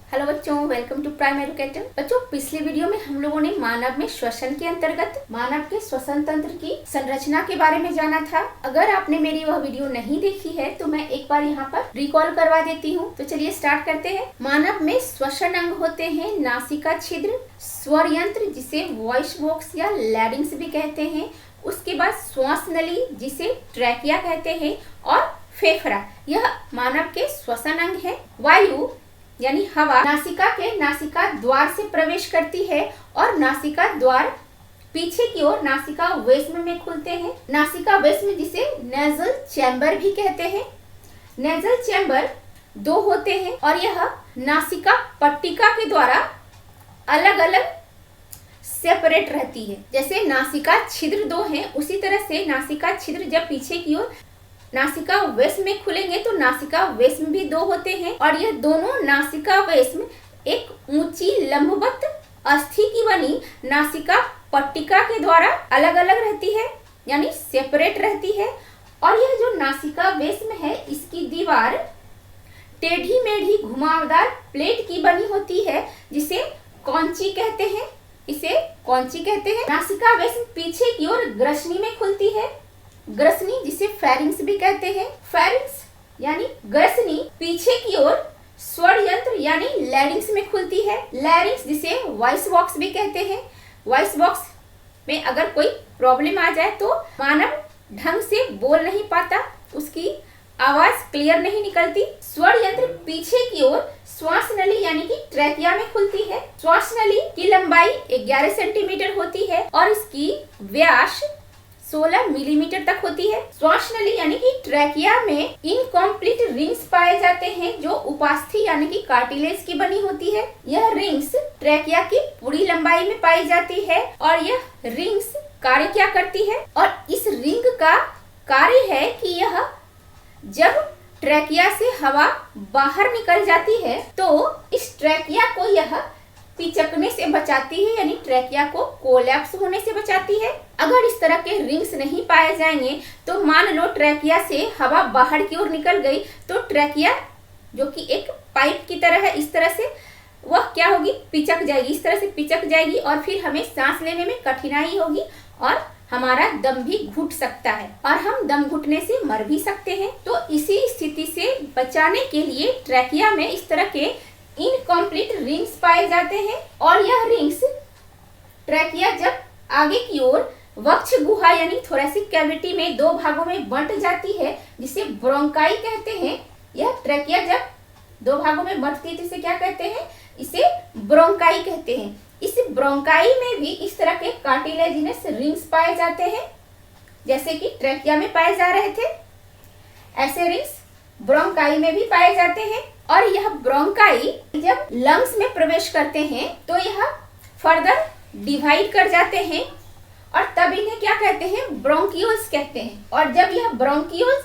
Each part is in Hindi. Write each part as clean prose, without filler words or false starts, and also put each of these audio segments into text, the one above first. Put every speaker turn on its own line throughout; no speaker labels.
हेलो बच्चों, वेलकम टू प्राइम एजुकेटर। बच्चों, पिछले वीडियो में हम लोगों ने मानव में श्वसन के अंतर्गत मानव के श्वसन तंत्र की संरचना के बारे में जाना था। अगर आपने मेरी वह वीडियो नहीं देखी है तो मैं एक बार यहाँ पर रिकॉल करवा देती हूँ। तो चलिए स्टार्ट करते हैं। मानव में श्वसन अंग होते हैं नासिका छिद्र, स्वर यंत्र जिसे वॉइस बॉक्स या लैरिंग्स भी कहते हैं, उसके बाद श्वास नली जिसे ट्रैकिया कहते हैं, और फेफड़ा। यह मानव के श्वसन अंग है। वायु यानी हवा नासिका के नासिका द्वार से प्रवेश करती है और नासिका द्वार पीछे की ओर नासिका वेस्म में खुलते हैं। नासिका वेस्म जिसे नेजल चैम्बर भी कहते हैं। नेजल चैम्बर दो होते हैं और यह नासिका पट्टिका के द्वारा अलग अलग सेपरेट रहती है। जैसे नासिका छिद्र दो हैं, उसी तरह से नासिका छिद्र जब पीछे की ओर नासिका वेस्म में खुलेंगे तो नासिका वेस्म भी दो होते हैं और यह दोनों नासिका वेस्म एक ऊंची लंबवत अस्थि की बनी नासिका पट्टिका के द्वारा अलग अलग रहती है, यानी सेपरेट रहती है। और यह जो नासिका वेस्म है, इसकी दीवार टेढ़ी मेढ़ी घुमावदार प्लेट की बनी होती है जिसे कौंची कहते हैं। इसे कौंची कहते हैं। नासिका वेस्म पीछे की ओर ग्रसनी में खुलती है। ग्रसनी जिसे फेरिंग्स भी कहते हैं। फेरिंग्स यानी ग्रसनी पीछे की ओर स्वर यंत्र यानी लैरिंग्स में खुलती है। लैरिंग्स जिसे वॉइस बॉक्स भी कहते हैं। वॉइस बॉक्स में अगर कोई प्रॉब्लम आ जाए तो मानव ढंग से बोल नहीं पाता, उसकी आवाज क्लियर नहीं निकलती। स्वर यंत्र पीछे की ओर श्वास नली यानी कि ट्रैकिया में खुलती है। श्वास नली की लंबाई 11 सेंटीमीटर होती है और इसकी व्यास 16 मिलीमीटर तक होती है। श्वास नली यानी कि ट्रैकिया में इनकम्प्लीट रिंग्स पाए जाते हैं जो उपास्थि यानी कि कार्टिलेज की बनी होती है। यह रिंग्स ट्रैकिया की पूरी लंबाई में पाई जाती है और यह रिंग्स कार्य क्या करती है, और इस रिंग का कार्य है कि यह जब ट्रैकिया से हवा बाहर निकल जाती है तो इस ट्रैकिया को यह पिचकने से बचाती है, यानी ट्रैकिया को कोलैप्स होने से बचाती है। अगर इस तरह के रिंग्स नहीं पाए जाएंगे तो मान लो ट्रैकिया से हवा बाहर की ओर निकल गई तो ट्रैकिया जो कि एक पाइप की तरह है, इस तरह से वह क्या होगी, पिचक जाएगी। इस तरह से पिचक जाएगी और फिर हमें सांस लेने में कठिनाई होगी और हमारा दम भी घुट सकता है और हम दम घुटने से मर भी सकते हैं। तो इसी स्थिति से बचाने के लिए ट्रैकिया में इस तरह के इनकम्प्लीट रिंग्स पाए जाते हैं और यह रिंग्स ट्रैकिया जब आगे की ओर वक्ष गुहा यानी थोरैसिक कैविटी में दो भागों में बंट जाती है जिसे ब्रोंकाई कहते हैं। यह ट्रैकिया जब दो भागों में बंटती है तो इसे क्या कहते हैं, इसे ब्रोंकाई कहते हैं। इस ब्रोंकाई में भी इस तरह के कार्टिलेजिनस रिंग्स पाए जाते हैं जैसे कि ट्रैकिया में पाए जा रहे थे। ऐसे रिंग्स ब्रोंकाई में भी पाए जाते हैं और यह ब्रोंकाई जब लंग्स में प्रवेश करते हैं तो यह फर्दर डिवाइड कर जाते हैं और तब इन्हें क्या कहते हैं, ब्रोंकियोल्स कहते हैं। और जब यह ब्रोंकियोल्स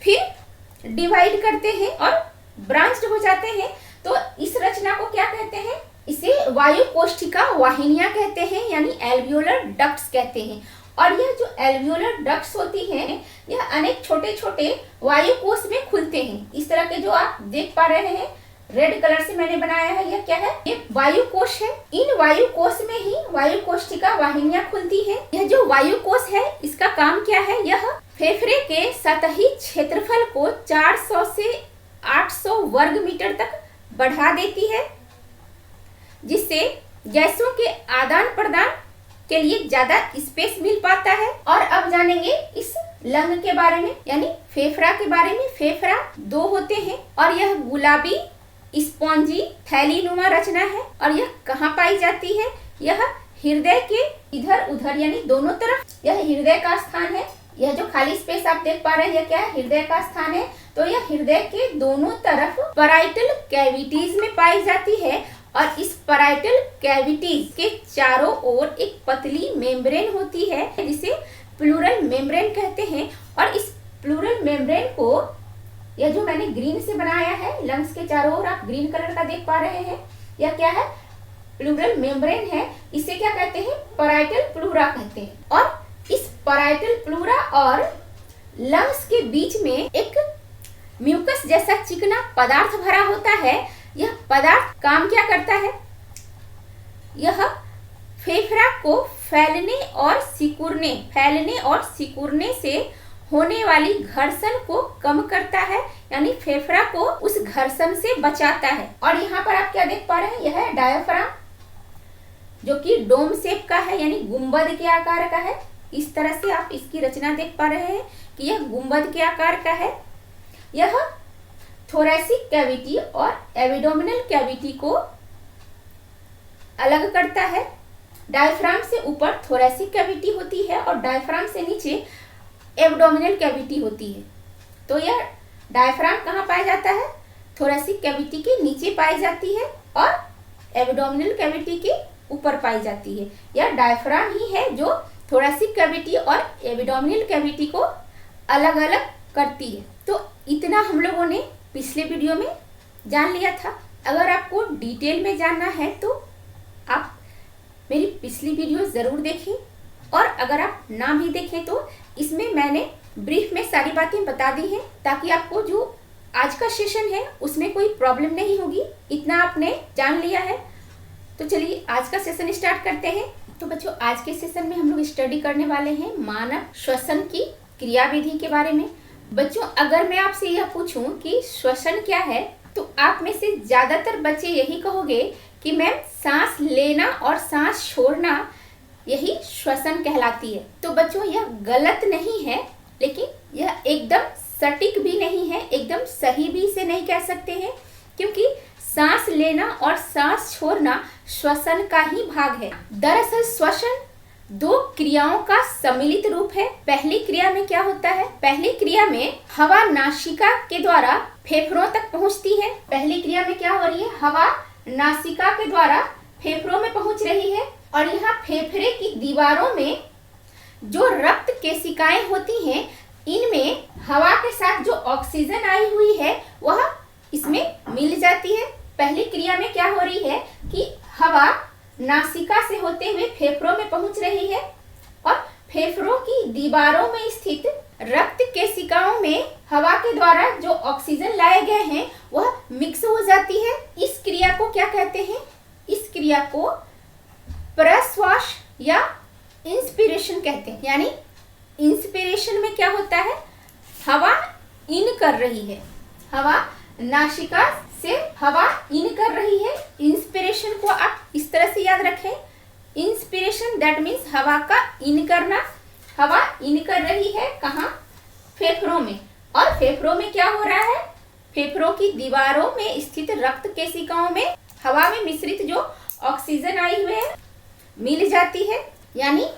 फिर डिवाइड करते हैं और ब्रांच्ड हो जाते हैं तो इस रचना को क्या कहते हैं, इसे वायु कोष्ठिका वाहिनियां कहते हैं, यानी एल्वियोलर डक्ट्स कहते हैं। और यह जो एल्वियोलर डक्ट्स होती हैं यह अनेक छोटे छोटे वायु कोश में खुलते हैं। इस तरह के जो आप देख पा रहे हैं रेड कलर से मैंने बनाया है, यह क्या है, ये वायु कोश है। इन वायु कोश में ही वायु कोष्ठिका वाहिनियां खुलती है। यह जो वायु कोश है इसका काम क्या है, यह फेफड़े के सतही क्षेत्रफल को 400 से 800 वर्ग मीटर तक बढ़ा देती है जिससे गैसों के आदान प्रदान के लिए ज्यादा स्पेस मिल पाता है। और अब जानेंगे इस लंग के बारे में, यानी फेफड़ा के बारे में। फेफड़ा दो होते हैं और यह गुलाबी स्पॉन्जी थैलीनुमा रचना है और यह कहाँ पाई जाती है, यह हृदय के इधर उधर यानी दोनों तरफ यह हृदय का स्थान है। यह जो खाली स्पेस आप देख पा रहे हैं यह क्या है, हृदय का स्थान है। तो यह हृदय के दोनों तरफ पैराइटल कैविटीज में पाई जाती है और इस पैराइटल कैविटीज के चारों ओर एक पतली मेम्ब्रेन होती है जिसे प्लूरल मेम्ब्रेन कहते हैं। और इस प्लूरल मेम्ब्रेन को यह जो मैंने ग्रीन से बनाया है, लंग्स के चारों ओर आप ग्रीन कलर का देख पा रहे हैं, यह क्या है, प्लूरल मेम्ब्रेन है। इसे क्या कहते हैं, पैराइटल प्लूरा कहते हैं। और इस पैराइटल प्लूरा और लंग्स के बीच में एक म्यूकस जैसा चिकना पदार्थ भरा होता है यह पदार्थ काम क्या करता है? यह फेफड़ा को फैलने और सिकुड़ने से होने वाली घर्षण को कम करता है, यानी फेफड़ा को उस घर्षण से बचाता है। और यहाँ पर आप क्या देख पा रहे हैं, यह है डायफ्राम, जो कि डोम शेप का है, यानी गुंबद के आकार का है। इस तरह से आप इसकी रचना देख पा रहे हैं कि यह गुंबद के आकार का है। यह थोरैसिक कैविटी और एब्डोमिनल कैविटी को अलग करता है। डायफ्राम से ऊपर थोरैसिक कैविटी होती है और डायफ्राम से नीचे एब्डोमिनल कैविटी होती है। तो यह डायफ्राम कहाँ पाया जाता है? थोरैसिक कैविटी के नीचे पाई जाती है और एब्डोमिनल कैविटी के ऊपर पाई जाती है। यह डायफ्राम ही है जो थोरैसिक कैविटी और एब्डोमिनल कैविटी को अलग अलग करती है। तो इतना हम लोगों ने पिछले वीडियो में जान लिया था। अगर आपको डिटेल में जानना है तो आप मेरी पिछली वीडियो ज़रूर देखें, और अगर आप ना भी देखें तो इसमें मैंने ब्रीफ में सारी बातें बता दी हैं, ताकि आपको जो आज का सेशन है उसमें कोई प्रॉब्लम नहीं होगी। इतना आपने जान लिया है। तो चलिए आज का सेशन स्टार्ट करते हैं। तो बच्चों, आज के सेशन में हम लोग स्टडी करने वाले हैं मानव श्वसन की क्रियाविधि के बारे में। बच्चों, अगर मैं आपसे यह पूछूं कि श्वसन क्या है, तो आप में से ज्यादातर बच्चे यही कहोगे कि मैम सांस लेना और सांस छोड़ना यही श्वसन कहलाती है। तो बच्चों, यह गलत नहीं है, लेकिन यह एकदम सटीक भी नहीं है, एकदम सही भी इसे नहीं कह सकते हैं, क्योंकि सांस लेना और सांस छोड़ना श्वसन का ही भाग है। दरअसल श्वसन दो क्रियाओं का सम्मिलित रूप है। पहली क्रिया में क्या होता है? पहली क्रिया में हवा नासिका के द्वारा फेफड़ों तक पहुंचती है। पहली क्रिया में क्या हो रही है? हवा नासिका के द्वारा फेफड़ों में पहुंच रही है, और यहाँ फेफड़े की दीवारों में जो रक्त केशिकाएं होती हैं, इनमें हवा के साथ जो ऑक्सीजन आई हुई है वह इसमें मिल जाती है। पहली क्रिया में क्या हो रही है कि हवा नासिका से होते हुए फेफड़ों में पहुंच रही है, और फेफड़ों की दीवारों में स्थित रक्त केशिकाओं में हवा के द्वारा जो ऑक्सीजन लाए गए हैं वह मिक्स हो जाती है। इस क्रिया को क्या कहते हैं? इस क्रिया को प्रश्वास या इंस्पिरेशन कहते हैं। यानी इंस्पिरेशन में क्या होता है? हवा इन कर रही है, हवा नासिका से हवा इन कर रही है। इंस्पिरेशन को आप इस तरह से याद रखें, इंस्पिरेशन दैट मीन्स हवा का इन करना। हवा इन कर रही है कहाँ? फेफड़ों में। और फेफड़ों में क्या हो रहा है? फेफड़ों की दीवारों में स्थित रक्त केशिकाओं में हवा में मिश्रित जो ऑक्सीजन आई हुई है मिल जाती है, यानी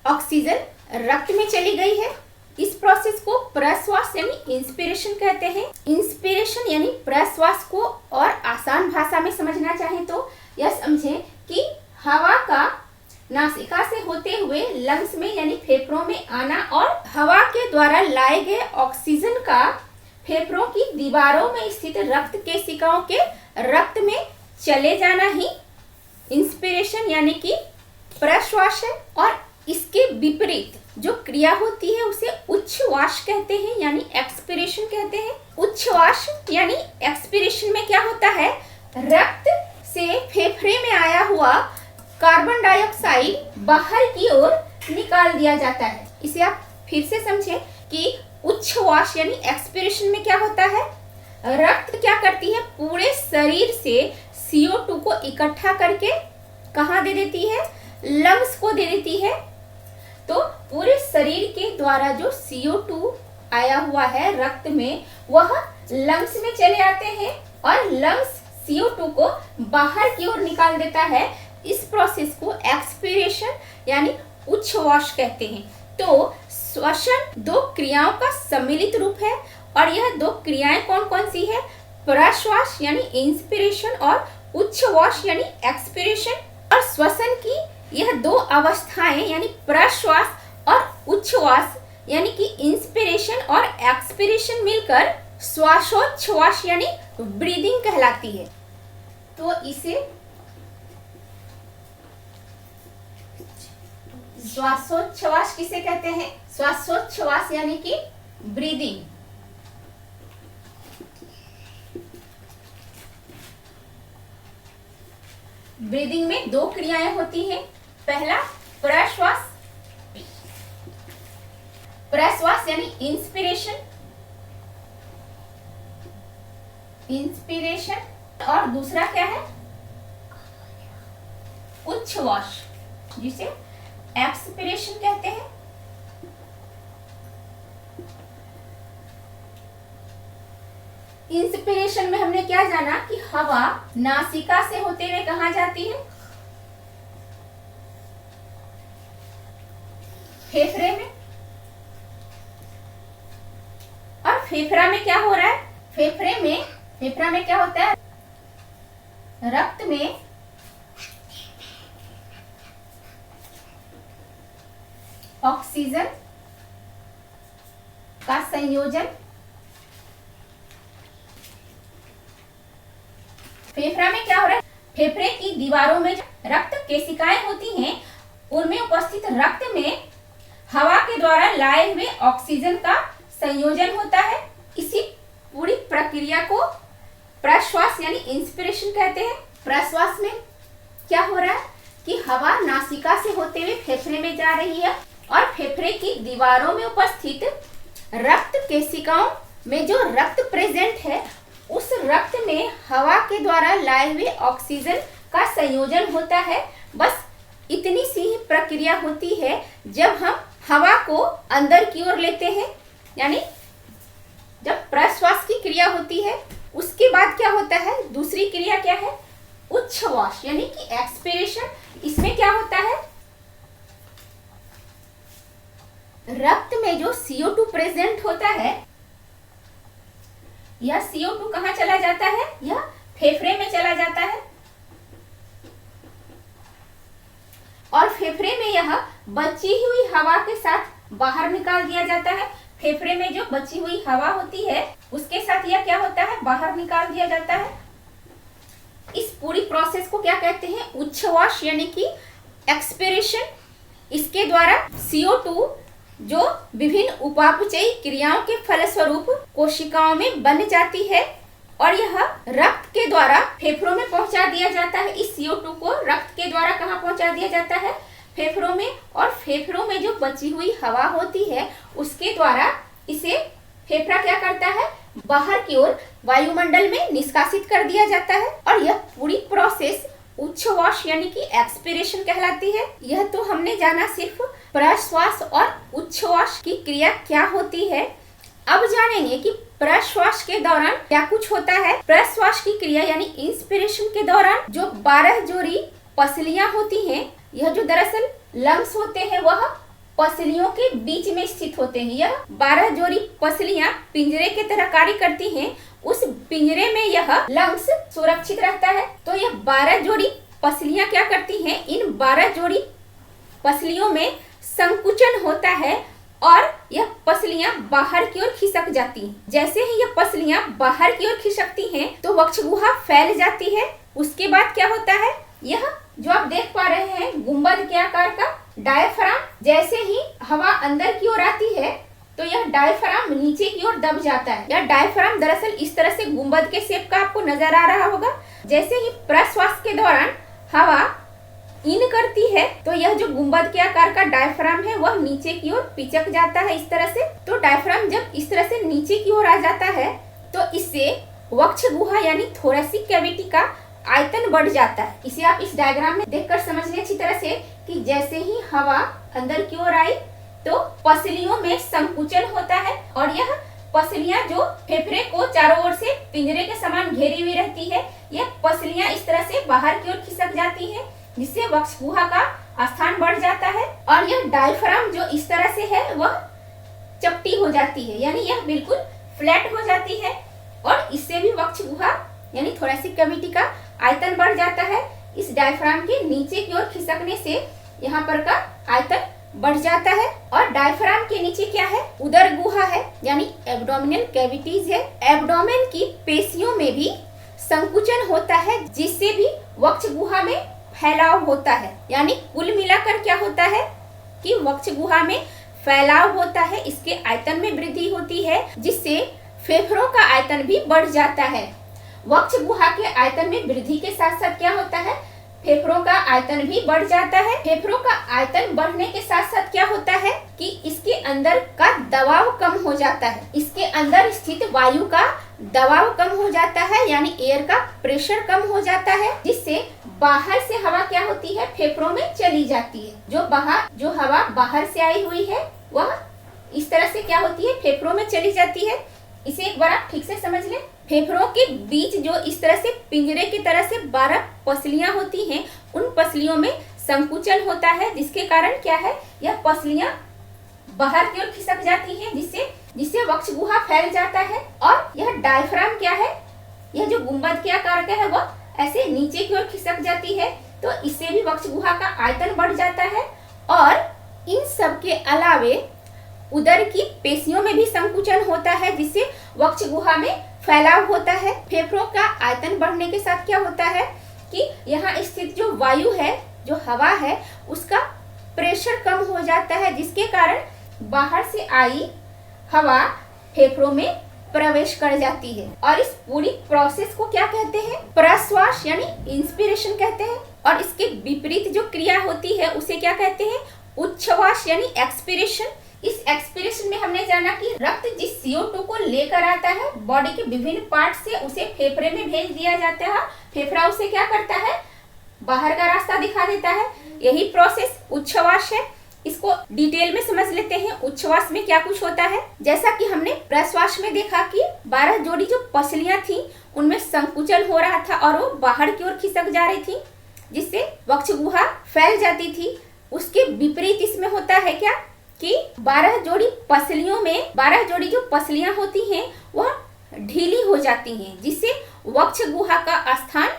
ऑक्सीजन रक्त में चली गई है। इस प्रोसेस को प्रश्वास यानी इंस्पिरेशन कहते हैं। इंस्पिरेशन यानी प्रश्वास को और आसान भाषा में समझना चाहें तो यह समझें कि हवा का नासिका से होते हुए लंग्स में यानी फेफड़ों में आना और हवा के द्वारा लाए गए ऑक्सीजन का फेफड़ों की दीवारों में स्थित रक्त केशिकाओं के रक्त में चले जाना ही इंस्पिरेशन यानी कि प्रश्वास है। और इसके विपरीत जो क्रिया होती है उसे उच्छ्वास कहते हैं, यानी एक्सपिरेशन कहते हैं। उच्छ्वास यानी एक्सपिरेशन में क्या होता है? रक्त से फेफड़े में आया हुआ कार्बन डाइऑक्साइड बाहर की ओर निकाल दिया जाता है। इसे आप फिर से समझें कि उच्छ्वास यानी एक्सपिरेशन में क्या होता है? रक्त क्या करती है? पूरे शरीर से CO2 को इकट्ठा करके कहाँ दे देती है? लंग्स को दे देती है। तो पूरे शरीर के द्वारा जो CO2 आया हुआ है रक्त में वह लंग्स में चले आते हैं, और लंग्स CO2 को बाहर की ओर निकाल देता है। इस प्रोसेस को एक्सपिरेशन यानी उच्छ्वास कहते हैं। तो श्वसन दो क्रियाओं का सम्मिलित रूप है, और यह दो क्रियाएं कौन कौन सी है? प्रश्वास यानी इंस्पिरेशन और उच्छ्वास यानी एक्सपिरेशन। और श्वसन की यह दो अवस्थाएं यानी प्रश्वास और उच्छ्वास यानी कि इंस्पिरेशन और एक्सपिरेशन मिलकर श्वासोच्छ्वास यानी ब्रीदिंग कहलाती है। तो इसे श्वासोच्छ्वास किसे कहते हैं? श्वासोच्छ्वास यानी कि ब्रीदिंग। ब्रीदिंग में दो क्रियाएं होती हैं। पहला प्रश्वास, प्रश्वास यानी इंस्पिरेशन, इंस्पिरेशन, और दूसरा क्या है उच्छ्वास, जिसे एक्सपिरेशन कहते हैं। इंस्पिरेशन में हमने क्या जाना कि हवा नासिका से होते हुए कहाँ जाती है, फेफड़े में। और फेफड़ा में क्या हो रहा है, फेफड़ा में क्या होता है, रक्त में ऑक्सीजन का संयोजन, फेफड़ा में क्या हो रहा है, फेफड़े की दीवारों में रक्त केशिकाएं होती हैं, उनमें उपस्थित रक्त में हवा के द्वारा लाए हुए ऑक्सीजन का संयोजन होता है। इसी पूरी प्रक्रिया को प्रश्वास यानी इंस्पिरेशन कहते हैं। प्रश्वास में क्या हो रहा है कि हवा नासिका से होते हुए फेफड़े में जा रही है और फेफड़े की दीवारों में उपस्थित रक्त केशिकाओं में जो रक्त प्रेजेंट है, उस रक्त में हवा के द्वारा लाए हुए ऑक्सीजन का संयोजन होता है। बस इतनी सी ही प्रक्रिया होती है। जब हम हवा को अंदर की ओर लेते हैं, यानी जब प्रश्वास की क्रिया होती है, उसके बाद क्या होता है, दूसरी क्रिया क्या है, उच्छ्वास यानी कि एक्सपिरेशन। इसमें क्या होता है, रक्त में जो CO2 प्रेजेंट होता है, यह CO2 कहाँ चला जाता है, यह फेफड़े में चला जाता है और फेफड़े में यह बची हुई हवा के साथ बाहर निकाल दिया जाता है। फेफड़े में जो बची हुई हवा होती है, उसके साथ यह क्या होता है, बाहर निकाल दिया जाता है। इस पूरी प्रोसेस को क्या कहते हैं, उच्छ्वास यानी कि एक्सपिरेशन। इसके द्वारा CO2 जो विभिन्न उपापचयी क्रियाओं के फलस्वरूप कोशिकाओं में बन जाती है और यह रक्त के द्वारा फेफड़ों में पहुंचा दिया जाता है। इस CO2 को रक्त के द्वारा कहाँ पहुंचा दिया जाता है, फेफड़ों में, और फेफड़ों में जो बची हुई हवा होती है, उसके द्वारा इसे फेफड़ा क्या करता है, बाहर की ओर वायुमंडल में निष्कासित कर दिया जाता है। और यह पूरी प्रोसेस उच्छ्वास यानी कि एक्सपिरेशन कहलाती है। यह तो हमने जाना सिर्फ प्रश्वास और उच्छ्वास की क्रिया क्या होती है। अब जानेंगे कि प्रश्वास के दौरान क्या कुछ होता है। प्रश्वास की क्रिया यानी इंस्पिरेशन के दौरान जो 12 जोड़ी पसलियां होती हैं, यह जो दरअसल लंग्स होते हैं, वह पसलियों के बीच में स्थित होते हैं। यह 12 जोड़ी पसलियां पिंजरे की तरह कार्य करती हैं। उस पिंजरे में यह लंग्स सुरक्षित रहता है। तो यह 12 जोड़ी पसलियां क्या करती हैं, इन 12 जोड़ी पसलियों में संकुचन होता है और यह पसलियां बाहर की ओर खिसक जाती हैं। जैसे ही यह पसलियां बाहर की ओर खिसकती हैं, तो वक्षगुहा फैल जाती है। उसके बाद क्या होता है, यह जो आप देख पा रहे हैं गुंबद के आकार का डायफ्राम, जैसे ही हवा अंदर की ओर आती है तो यह डायफ्राम नीचे की ओर दब जाता है। यह डायफ्राम दरअसल इस तरह से गुंबद के शेप का आपको नजर आ रहा होगा। जैसे ही प्रश्वास के दौरान हवा इन करती है, तो यह जो गुंबद के आकार का डायफ्राम है, वह नीचे की ओर पिचक जाता है इस तरह से। तो डायफ्राम जब इस तरह से नीचे की ओर आ जाता है, तो इससे वक्षगुहा यानी थोरेसिक कैविटी का आयतन बढ़ जाता है। इसे आप इस डायग्राम में देखकर समझिए अच्छी तरह से कि जैसे ही हवा अंदर की ओर आई, तो पसलियों में संकुचन होता है और यह पसलियां जो फेफड़े को चारों ओर से पिंजरे के समान घेरी हुई रहती है, यह पसलियां इस तरह से बाहर की ओर खिसक जाती है, जिससे वक्षगुहा का स्थान बढ़ जाता है। और यह डायफ्राम जो इस तरह से है, वह चपटी हो जाती है, यानी यह बिल्कुल फ्लैट हो जाती है और इससे भी वक्षगुहा यानी थोरेसिक कैविटी का आयतन बढ़ जाता है। इस डायफ्राम के नीचे की ओर खिसकने से यहाँ पर का आयतन बढ़ जाता है। और डायफ्राम के नीचे क्या है, उदर गुहा है, यानी एब्डोमिनल कैविटीज है। एब्डोमेन की पेशियों में भी संकुचन होता है, जिससे भी वक्षगुहा में फैलाव होता है। यानी कुल मिलाकर क्या होता है कि वक्षगुहा में फैलाव होता है, इसके आयतन में वृद्धि होती है, जिससे फेफड़ों का आयतन भी बढ़ जाता है। वक्षगुहा के आयतन में वृद्धि के साथ साथ क्या होता है, आयतन भी बढ़ जाता है। फेफड़ों का आयतन बढ़ने के साथ साथ क्या होता है कि इसके अंदर का दबाव कम हो जाता है, इसके अंदर स्थित वायु का दबाव कम हो जाता है, यानी एयर का प्रेशर कम हो जाता है, जिससे बाहर से हवा क्या होती है, फेफड़ों में चली जाती है। जो हवा बाहर से आई हुई है वह इस तरह से क्या होती है, फेफड़ों में चली जाती है। इसे एक बार आप ठीक से समझ लें। फेफड़ों के बीच जो इस तरह से पिंजरे की तरह से 12 पसलियां होती हैं, उन पसलियों में संकुचन होता है, जिसके कारण क्या है, यह पसलियां बाहर की ओर खिसक जाती हैं, जिससे वक्ष गुहा फैल जाता है। और यह डायफ्राम क्या है, यह जो गुंबद के आकार का है वह ऐसे नीचे की ओर खिसक जाती है, तो इससे भी वक्ष गुहा का आयतन बढ़ जाता है। और इन सब के अलावे उदर की पेशियों में भी संकुचन होता है, जिससे वक्ष गुहा में फैलाव होता है। फेफड़ों का आयतन बढ़ने के साथ क्या होता है कि यहाँ स्थित जो वायु है, जो हवा है, उसका प्रेशर कम हो जाता है, जिसके कारण बाहर से आई हवा फेफड़ों में प्रवेश कर जाती है। और इस पूरी प्रोसेस को क्या कहते हैं, प्रश्वास यानी इंस्पिरेशन कहते हैं। और इसके विपरीत जो क्रिया होती है उसे क्या कहते हैं, उच्छ्वास यानी एक्सपिरेशन। इस एक्सपिरेशन में हमने जाना कि रक्त जिस CO2 को लेकर आता है बॉडी के विभिन्न पार्ट से, उसे फेफड़े में भेज दिया जाता है। फेफड़ा उसे क्या करता है, बाहर का रास्ता दिखा देता है। यही प्रोसेस उच्छ्वास है। इसको डिटेल में समझ लेते हैं। उच्छ्वास में क्या कुछ होता है, जैसा कि हमने प्रश्वास में देखा कि 12 जोड़ी जो पसलियां थी उनमें संकुचन हो रहा था और वो बाहर की ओर खिसक जा रही थी, जिससे वक्ष गुहा फैल जाती थी। उसके विपरीत इसमें होता है क्या कि 12 जोड़ी जो पसलियां होती हैं वह ढीली हो जाती हैं, जिससे वक्ष गुहा का स्थान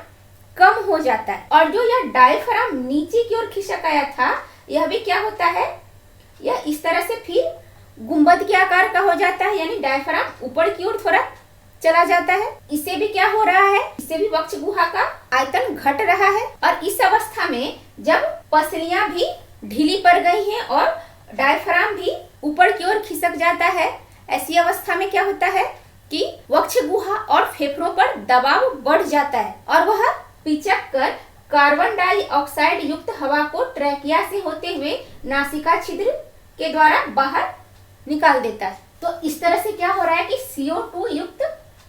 कम हो जाता है। और जो यह डायफ्राम नीचे की ओर खिसक आया था, यह भी क्या होता है, यह इस तरह से फिर गुंबद के आकार का हो जाता है, यानी डायफ्राम ऊपर की ओर थोड़ा चला जाता है। इससे भी क्या हो रहा है, इससे भी वक्ष गुहा का आयतन घट रहा है। और इस अवस्था में जब पसलियां भी ढीली पड़ गई हैं और डायफ्राम भी ऊपर की ओर खिसक जाता है, ऐसी अवस्था में क्या होता है कि वक्ष गुहा और फेफड़ों पर दबाव बढ़ जाता है और वह पिचक कर कार्बन डाइऑक्साइड युक्त हवा को ट्रैकिया से होते हुए नासिका छिद्र के द्वारा बाहर निकाल देता है। तो इस तरह से क्या हो रहा है कि CO2 युक्त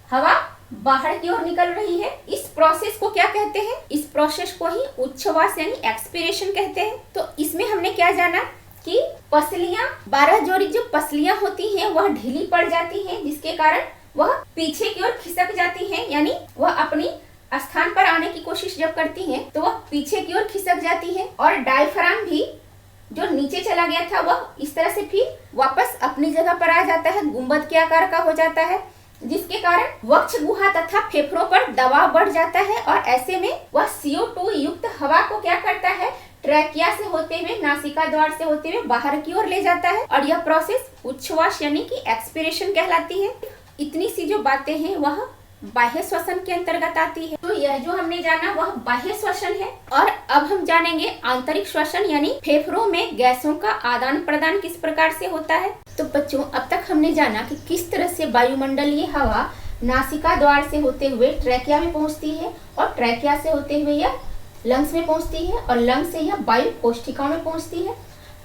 हवा बाहर की ओर निकल रही है। इस प्रोसेस को क्या कहते हैं, इस प्रोसेस को ही उच्छ्वास यानी एक्सपिरेशन कहते हैं। तो इसमें हमने क्या जाना कि पसलियां 12 जोड़ी जो पसलियां होती हैं वह ढीली पड़ जाती हैं, जिसके कारण वह पीछे की ओर खिसक जाती हैं, यानी वह अपनी स्थान पर आने की कोशिश जब करती हैं तो वह पीछे की ओर खिसक जाती है। और डायफ्राम भी जो नीचे चला गया था वह इस तरह से फिर वापस अपनी जगह पर आ जाता है, गुंबद के आकार का हो जाता है, जिसके कारण वक्ष गुहा तथा फेफड़ों पर दबाव बढ़ जाता है। और ऐसे में वह CO2 युक्त हवा को क्या करता है, ट्रैकिया से होते हुए नासिका द्वार से होते हुए बाहर की ओर ले जाता है। और यह प्रोसेस उच्छ्वास यानी कि एक्सपिरेशन कहलाती है। इतनी सी जो बातें हैं वह बाह्य श्वसन के अंतर्गत आती है। तो यह जो हमने जाना वह बाह्य श्वसन है। और अब हम जानेंगे आंतरिक श्वसन, यानी फेफड़ों में गैसों का आदान प्रदान किस प्रकार से होता है। तो बच्चों, अब तक हमने जाना कि किस तरह से वायुमंडलीय हवा नासिका द्वार से होते हुए ट्रैकिया में पहुंचती है और ट्रैकिया से होते हुए यह लंग्स में पहुंचती है और लंग्स से यह वायु कोशिकाओं में पहुंचती है।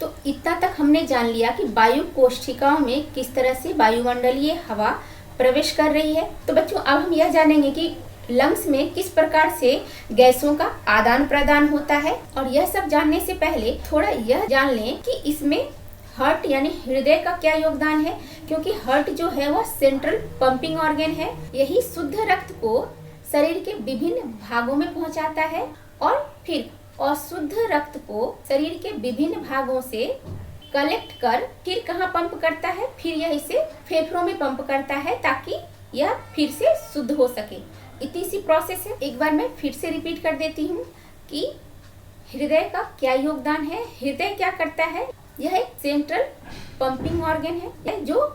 तो इतना तक हमने जान लिया कि वायु कोशिकाओं में किस तरह से वायुमंडलीय हवा प्रवेश कर रही है। तो बच्चों, अब हम यह जानेंगे कि लंग्स में किस प्रकार से गैसों का आदान प्रदान होता है। और यह सब जानने से पहले थोड़ा यह जान लें कि इसमें हार्ट यानी हृदय का क्या योगदान है, क्योंकि हार्ट जो है वह सेंट्रल पंपिंग ऑर्गन है। यही शुद्ध रक्त को शरीर के विभिन्न भागों में पहुंचाता है और फिर अशुद्ध रक्त को शरीर के विभिन्न भागों से कलेक्ट कर फिर कहाँ पंप करता है, फिर यह इसे फेफड़ों में पंप करता है ताकि यह फिर से शुद्ध हो सके। इतनी सी प्रोसेस है। एक बार मैं फिर से रिपीट कर देती हूँ कि हृदय का क्या योगदान है। हृदय क्या करता है, यह एक सेंट्रल पंपिंग ऑर्गन है, यह जो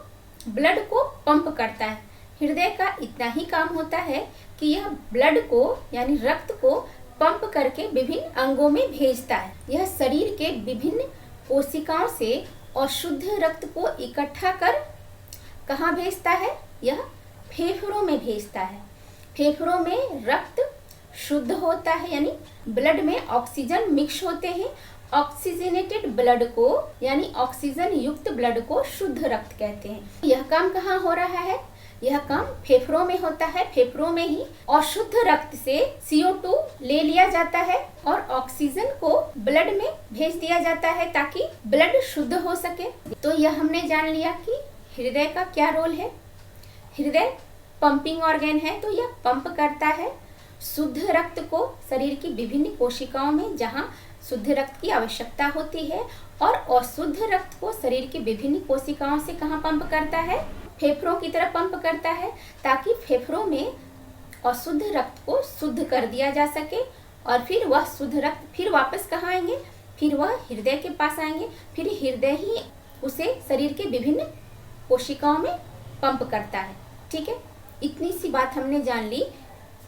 ब्लड को पंप करता है। हृदय का इतना ही काम होता है कि यह ब्लड को यानी रक्त को पंप करके विभिन्न अंगों में भेजता है। यह शरीर के विभिन्न कोशिकाओं से अशुद्ध रक्त को इकट्ठा कर कहाँ भेजता है, यह फेफड़ों में भेजता है। फेफड़ों में रक्त शुद्ध होता है, यानी ब्लड में ऑक्सीजन मिक्स होते हैं। ऑक्सीजनेटेड ब्लड को यानी ऑक्सीजन युक्त ब्लड को शुद्ध रक्त कहते हैं। यह काम कहाँ हो रहा है? यह काम फेफड़ों में होता है। फेफड़ों में ही अशुद्ध रक्त से CO2 ले लिया जाता है और ऑक्सीजन को ब्लड में भेज दिया जाता है ताकि ब्लड शुद्ध हो सके। तो यह हमने जान लिया कि हृदय का क्या रोल है। हृदय पंपिंग ऑर्गन है, तो यह पंप करता है शुद्ध रक्त को शरीर की विभिन्न कोशिकाओं में जहां शुद्ध रक्त की आवश्यकता होती है, और अशुद्ध रक्त को शरीर की विभिन्न कोशिकाओं से कहां पंप करता है? फेफड़ों की तरफ पंप करता है, ताकि फेफड़ों में अशुद्ध रक्त को शुद्ध कर दिया जा सके। और फिर वह शुद्ध रक्त फिर वापस कहाँ आएंगे? फिर वह हृदय के पास आएंगे। फिर हृदय ही उसे शरीर के विभिन्न कोशिकाओं में पंप करता है। ठीक है, इतनी सी बात हमने जान ली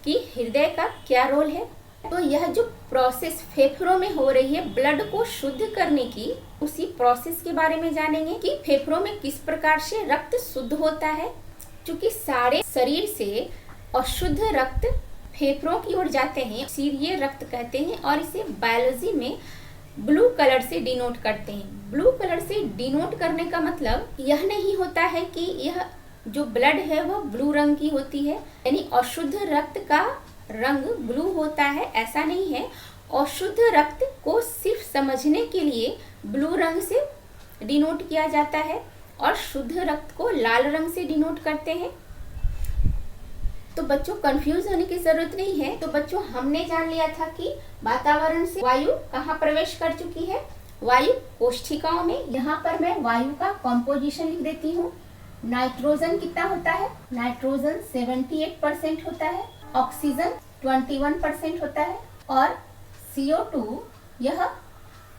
कि हृदय का क्या रोल है। तो यह जो प्रोसेस फेफड़ों में हो रही है ब्लड को शुद्ध करने की, उसी प्रोसेस के बारे में जानेंगे कि फेफड़ों में किस प्रकार से रक्त शुद्ध होता है। क्योंकि सारे शरीर से अशुद्ध रक्त फेफड़ों की ओर जाते हैं, सीरिये रक्त कहते हैं, और इसे बायोलॉजी में ब्लू कलर से डिनोट करते हैं। ब्लू कलर से डिनोट करने का मतलब यह नहीं होता है कि यह जो ब्लड है वह ब्लू रंग की होती है, यानी अशुद्ध रक्त का रंग ब्लू होता है, ऐसा नहीं है। अशुद्ध रक्त को सिर्फ समझने के लिए ब्लू रंग से डिनोट किया जाता है और शुद्ध रक्त को लाल रंग से डिनोट करते हैं। तो बच्चों कंफ्यूज होने की जरूरत नहीं है। तो बच्चों हमने जान लिया था कि वातावरण से वायु कहाँ प्रवेश कर चुकी है? वायु कोशिकाओं में। यहाँ पर मैं वायु का कॉम्पोजिशन लिख देती हूँ। नाइट्रोजन कितना होता है? नाइट्रोजन 78% होता है, ऑक्सीजन 21% होता है, और CO2 यह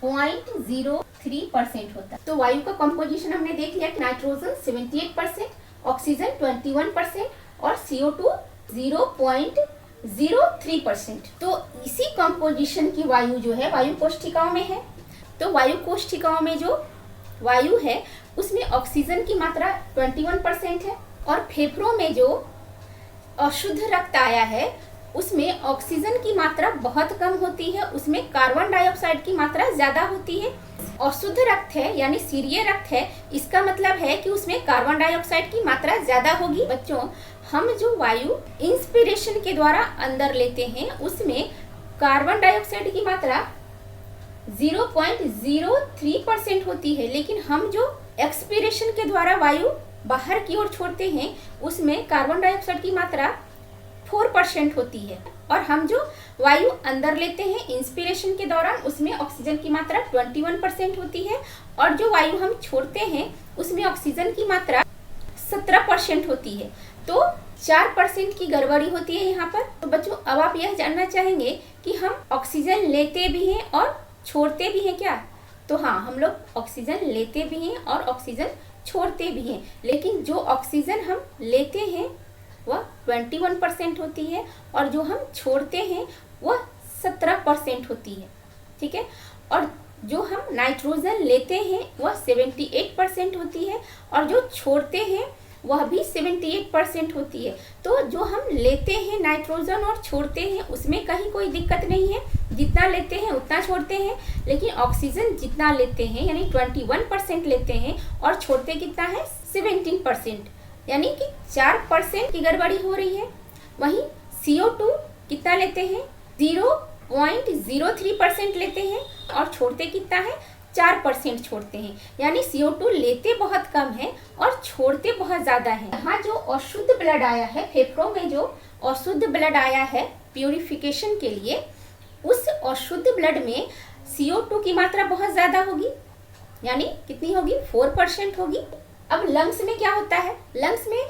0.03% होता है। तो वायु का कंपोजिशन हमने देख लिया कि नाइट्रोजन 78%, ऑक्सीजन 21% और CO2 0.03%। तो इसी कंपोजिशन की वायु जो है वायु कोशिकाओं में है। तो वायु कोशिकाओं में जो वायु है उसमें ऑक्सीजन की मात्रा 21% है, और फेफड़ों में जो अशुद्ध रक्त आया है उसमें ऑक्सीजन की मात्रा बहुत कम होती है, उसमें कार्बन डाइऑक्साइड की मात्रा ज्यादा होती है। अशुद्ध रक्त है यानी सीरिये रक्त है, इसका मतलब है कि उसमें कार्बन डाइऑक्साइड की मात्रा ज्यादा होगी। बच्चों हम जो वायु इंस्पिरेशन के द्वारा अंदर लेते हैं उसमें कार्बन डाइऑक्साइड की मात्रा 0.03% होती है, लेकिन हम जो एक्सपीरेशन के द्वारा वायु बाहर की ओर छोड़ते हैं उसमें कार्बन डाइऑक्साइड की मात्रा 4% होती है। और हम जो वायु अंदर लेते हैं इंस्पिरेशन के दौरान उसमें ऑक्सीजन की मात्रा 21% होती है, और जो वायु हम छोड़ते हैं उसमें ऑक्सीजन की मात्रा 17% होती है। तो 4% की गड़बड़ी होती है यहाँ पर। तो बच्चों अब आप यह जानना चाहेंगे कि हम ऑक्सीजन लेते भी हैं और छोड़ते भी हैं क्या? तो हाँ, हम लोग ऑक्सीजन लेते भी हैं और ऑक्सीजन छोड़ते भी हैं, लेकिन जो ऑक्सीजन हम लेते हैं वह 21% होती है और जो हम छोड़ते हैं वह 17% होती है। ठीक है, और जो हम नाइट्रोजन लेते हैं वह 78% होती है और जो छोड़ते हैं वह भी 78% होती है। तो जो हम लेते हैं नाइट्रोजन और छोड़ते हैं उसमें कहीं कोई दिक्कत नहीं है, जितना लेते हैं उतना छोड़ते हैं। लेकिन ऑक्सीजन जितना लेते हैं यानी 21% लेते हैं और छोड़ते कितना है? 17%, यानी कि 4% की गड़बड़ी हो रही है। वहीं CO2 कितना लेते हैं? 0.03% लेते हैं और छोड़ते कितना है? 4% छोड़ते हैं, यानी CO2 लेते बहुत कम है और छोड़ते बहुत ज्यादा है। यहाँ जो अशुद्ध ब्लड आया है, फेफड़ों में जो अशुद्ध ब्लड आया है प्यूरिफिकेशन के लिए, उस अशुद्ध ब्लड में CO2 की मात्रा बहुत ज्यादा होगी, यानी कितनी होगी? 4% होगी। अब लंग्स में क्या होता है? लंग्स में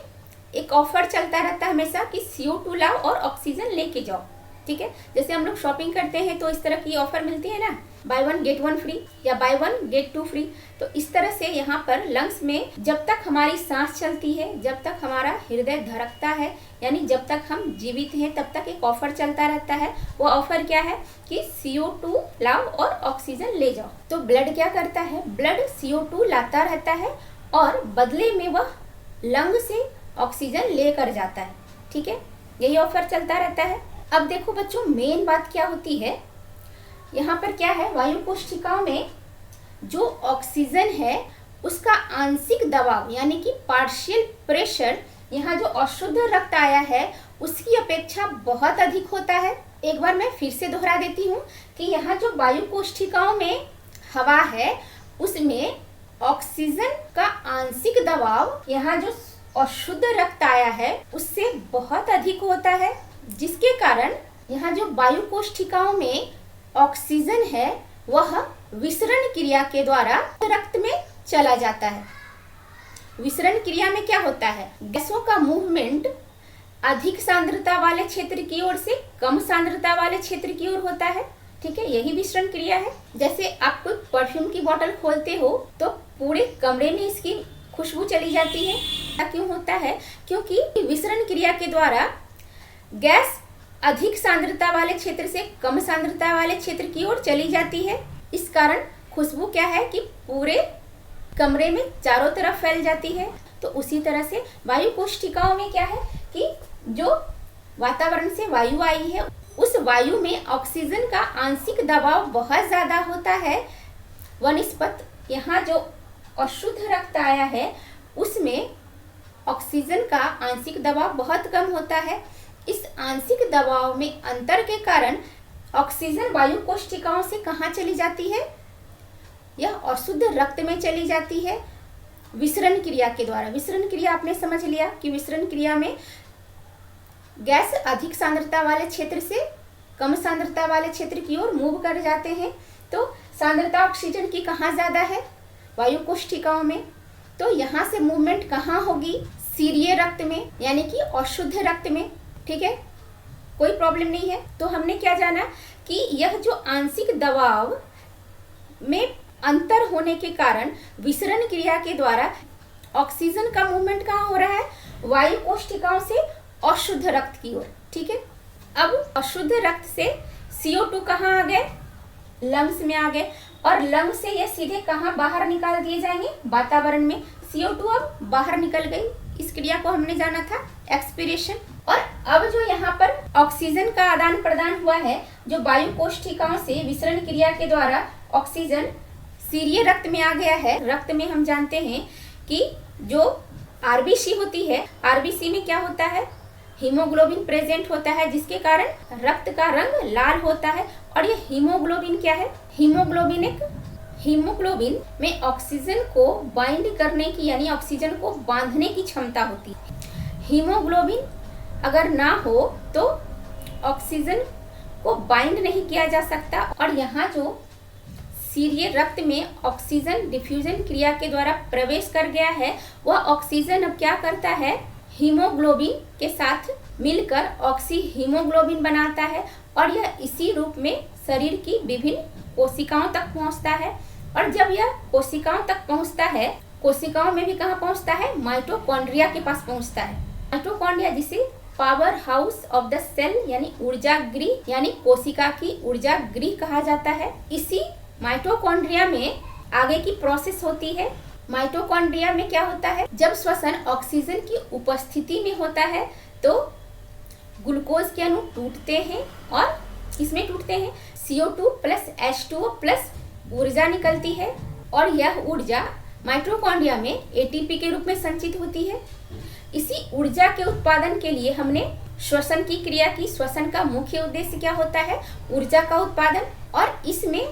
एक ऑफर चलता रहता है हमेशा कि CO2 लाओ और ऑक्सीजन लेके जाओ। ठीक है, जैसे हम लोग शॉपिंग करते हैं तो इस तरह की ऑफर मिलती है ना, बाय 1 गेट 1 फ्री या बाय 1 गेट 2 फ्री। तो इस तरह से यहाँ पर लंग्स में जब तक हमारी सांस चलती है, जब तक हमारा हृदय धड़कता है, यानी जब तक हम जीवित हैं तब तक एक ऑफर चलता रहता है। वो ऑफर क्या है कि CO2 लाओ और ऑक्सीजन ले जाओ। तो ब्लड क्या करता है? ब्लड CO2 लाता रहता है और बदले में वह लंग से ऑक्सीजन लेकर जाता है। ठीक है, यही ऑफर चलता रहता है। अब देखो बच्चों, मेन बात क्या होती है, यहाँ पर क्या है, वायु कोशिकाओं में जो ऑक्सीजन है उसका आंशिक दबाव यानी कि पार्शियल प्रेशर, यहाँ जो अशुद्ध रक्त आया है उसकी अपेक्षा बहुत अधिक होता है। एक बार मैं फिर से दोहरा देती हूँ कि यहाँ जो वायु कोशिकाओं में हवा है उसमें ऑक्सीजन का आंशिक दबाव यहाँ जो अशुद्ध रक्त आया है उससे बहुत अधिक होता है, जिसके कारण यहाँ जो वायु कोशिकाओं में ऑक्सीजन है वह विसरण क्रिया के द्वारा रक्त में चला जाता है। विसरण क्रिया में क्या होता है, गैसों का मूवमेंट अधिक सांद्रता वाले क्षेत्र की ओर से कम सांद्रता वाले क्षेत्र की ओर होता है। ठीक है, यही विसरण क्रिया है। जैसे आप कोई परफ्यूम की बोतल खोलते हो तो पूरे कमरे में इसकी खुशबू चली जाती है। ऐसा क्यों होता है, क्योंकि विसरण क्रिया के द्वारा गैस अधिक सांद्रता वाले क्षेत्र से कम सांद्रता वाले क्षेत्र की ओर चली जाती है। इस कारण खुशबू क्या है कि पूरे कमरे में चारों तरफ फैल जाती है। तो उसी तरह से वायु कोशिकाओं में क्या है कि जो वातावरण से वायु आई है उस वायु में ऑक्सीजन का आंशिक दबाव बहुत ज्यादा होता है वनिस्पत यहाँ जो अशुद्ध रक्त आया है उसमें ऑक्सीजन का आंशिक दबाव बहुत कम होता है। इस आंशिक दबाव में अंतर के कारण ऑक्सीजन वायु कोशिकाओं से कहाँ चली जाती है, यह अशुद्ध रक्त में चली जाती है विसरण क्रिया के द्वारा। विसरण क्रिया आपने समझ लिया कि विसरण क्रिया में गैस अधिक सांद्रता वाले क्षेत्र से कम सांद्रता वाले क्षेत्र की ओर मूव कर जाते हैं। तो सांद्रता ऑक्सीजन की कहाँ ज्यादा है, वायु कोशिकाओं में। तो यहाँ से मूवमेंट कहाँ होगी, सीरिय रक्त में यानी कि अशुद्ध रक्त में। ठीक है, कोई प्रॉब्लम नहीं है। तो हमने क्या जाना कि यह जो आंशिक दबाव में अंतर होने के कारण विसरण क्रिया के द्वारा ऑक्सीजन का मूवमेंट कहाँ हो रहा है, वायु कोशिकाओं से अशुद्ध रक्त की ओर। ठीक है, अब अशुद्ध रक्त से CO2 कहाँ आ गए, लंग्स में आ गए, और लंग से ये सीधे कहाँ बाहर निकाल दिए जाएंगे, वातावरण में। CO2 अब बाहर निकल गई। इस क्रिया को हमने जाना था एक्सपीरेशन। और अब जो यहाँ पर ऑक्सीजन का आदान प्रदान हुआ है, जो वायु कोशिकाओं से विसरण क्रिया के द्वारा ऑक्सीजन सीरिय रक्त में आ गया है। रक्त में हम जानते हैं कि जो RBC होती है, RBC में क्या होता है, हीमोग्लोबिन प्रेजेंट होता है, जिसके कारण रक्त का रंग लाल होता है। और ये हीमोग्लोबिन क्या है, हीमोग्लोबिन में ऑक्सीजन को बाइंड करने की यानी ऑक्सीजन को बांधने की क्षमता होती है। हीमोग्लोबिन अगर ना हो तो ऑक्सीजन को बाइंड नहीं किया जा सकता। और यहाँ जो सीरिय रक्त में ऑक्सीजन डिफ्यूजन क्रिया के द्वारा प्रवेश कर गया है, वह ऑक्सीजन अब क्या करता है, हीमोग्लोबिन के साथ मिलकर ऑक्सी हीमोग्लोबिन बनाता है। और यह इसी रूप में शरीर की विभिन्न कोशिकाओं तक पहुंचता है। और जब यह कोशिकाओं तक पहुंचता है, कोशिकाओं में भी कहाँ पहुंचता है, माइटोकॉन्ड्रिया के पास पहुंचता है। माइटोकॉन्ड्रिया जिसे power house of the cell यानी ऊर्जा गृह यानी कोशिका की ऊर्जा गृह कहा जाता है। इसी माइटोकॉन्ड्रिया में आगे की प्रोसेस होती है। माइटोकॉन्ड्रिया में क्या होता है, जब श्वसन ऑक्सीजन की उपस्थिति में होता है तो ग्लूकोज के अणु टूटते हैं और इसमें टूटते हैं CO2 प्लस H2O प्लस ऊर्जा निकलती है। और यह ऊर्जा माइटोकॉन्ड्रिया में ATP के रूप में संचित होती है। इसी ऊर्जा के उत्पादन के लिए हमने श्वसन की क्रिया की। श्वसन का मुख्य उद्देश्य क्या होता है, ऊर्जा का उत्पादन। और इसमें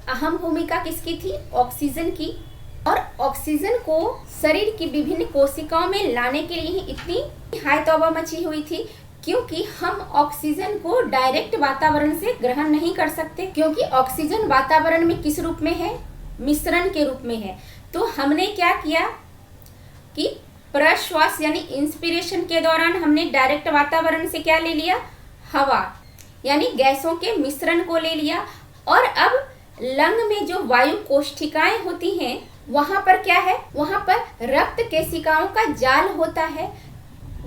अहम भूमिका किसकी थी, ऑक्सीजन की। और ऑक्सीजन को शरीर की विभिन्न कोशिकाओं में लाने के लिए इतनी हाय तौबा मची हुई थी, क्योंकि हम ऑक्सीजन को डायरेक्ट वातावरण से ग्रहण नहीं कर सकते, क्योंकि ऑक्सीजन वातावरण में किस रूप में है, मिश्रण के रूप में है। तो हमने क्या किया कि प्रश्वास यानी इंस्पिरेशन के दौरान हमने डायरेक्ट वातावरण से क्या ले लिया, हवा यानी गैसों के मिश्रण को ले लिया। और अब लंग में जो वायु कोशिकाएं होती हैं वहां पर क्या है, वहां पर रक्त केशिकाओं का जाल होता है